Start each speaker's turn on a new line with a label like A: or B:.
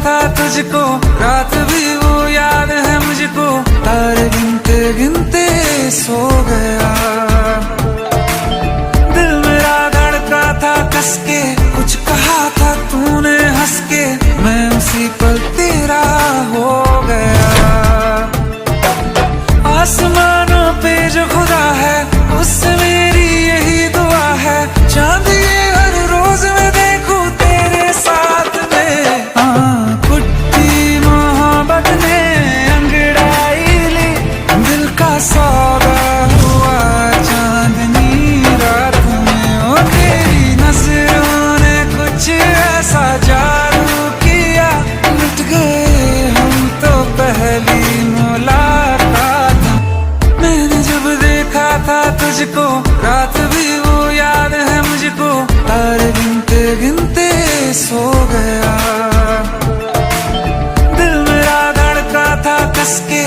A: था तुझको, रात भी वो याद है मुझको, तारे गिनते गिनते सो गया। दिल मेरा धड़का था कस के, कुछ कहा था तूने हंस के, मैं उसी पल तेरा हो गया। आसमानों पे जो खुदा है, उससे मेरी यही दुआ है, चांद ये हर रोज मैं देखूं तेरे साथ में। कुट्टी मोहब्बत ने अंगड़ाई ली, दिल का सौदा हुआ चांदनी रात में। ओ तेरी नजरों ने कुछ ऐसा जादू किया, लुट गए हम तो पहली मुलाकात। मैंने जब देखा था तुझको, रात भी वो याद है मुझको, तारे गिनते गिनते सो गया। दिल मेरा धड़का था कस के,